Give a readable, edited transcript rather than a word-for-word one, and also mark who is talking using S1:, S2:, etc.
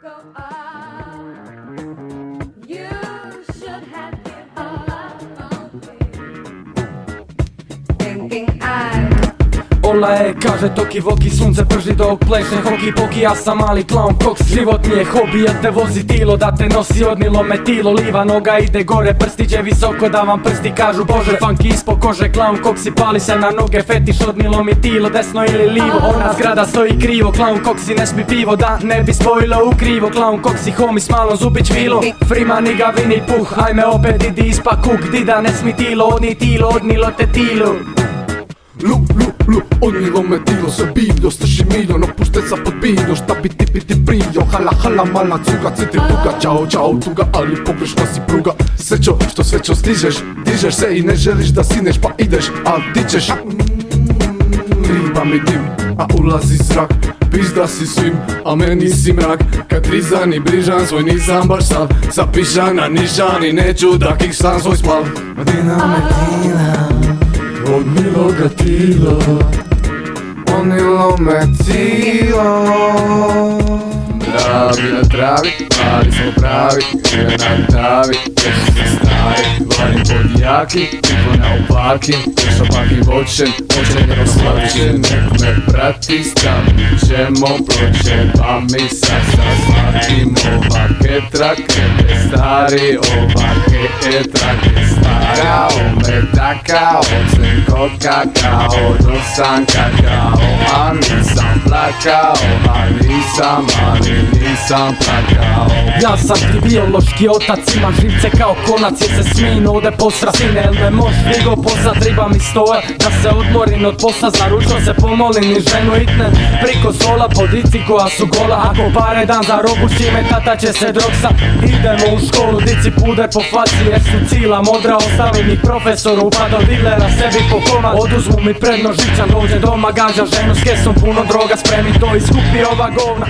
S1: go on. You should have given up on me. Thinking
S2: Ola je, kaže toki voki, sunce prži dok pleše hoki poki, ja sam mali clown koks. Život mi je hobi, jel te vozi tilo, da te nosi odnilo me tilo. Liva noga ide gore, prstiće visoko da vam prsti kažu bože. Funky ispod kože, clown koksi, pali se na noge, fetiš odnilo mi tilo, desno ili livo. Ona zgrada stoji krivo, clown koksi ne smi pivo, da ne bi spojilo u krivo. Clown koksi, homi s malom zubić vilo, frima niga vini puh, ajme opet idi ispa kuk, dida ne smi tilo, odnilo te tilo.
S3: Odnilo me tilo se biljo, strši miljon, opušteca pod biljo, šta bi ti biti prio, hala mala cuga, citi tuga, čao tuga, ali pogrešna si pruga. Srećo, što svećo stižeš, dižeš se i ne želiš da sineš, pa ideš, al di ćeš. Triba mi dim, a ulazi zrak, pizda si svim, a meni si mrak. Kad rizan i brižan svoj nisam baš sav, zapišan na nišan i neću da kiksam svoj splav. Odnilo me tilo, odnilo ga tilo, odnilo me tilo. Pravi na travi, mali smo pravi, žive na travi, teši se stari, varim pod jaki, pivo na upaki, još opaki voćen, je rozlačen, nek me prati, stavit ćemo ploče, pa mi sad shvatim ovake trake stari, ovake trake stara, taka, ocen kod kakao, dosan kakao, a nisam plakao, a nisam plakao.
S2: Ja sam ti biološki otac, imam živce kao konac, jer se smijno ode posra. Sine, jel me moš digo posla, triba mi stoja, da se odmorim od posla, za ručno se pomolim i ženu itne priko sola, po dici koja su gola. Ako pare dan za robu, s čime tata će se drogsa. Idemo u školu, dici puder po faci, jer su cila modra, ostavim ih profesoru, pa do dilera sebi po komad. Oduzmu mi predno žičan, dođe doma, gađa ženu s kesom, puno droga, spremi to i skupi ova govna.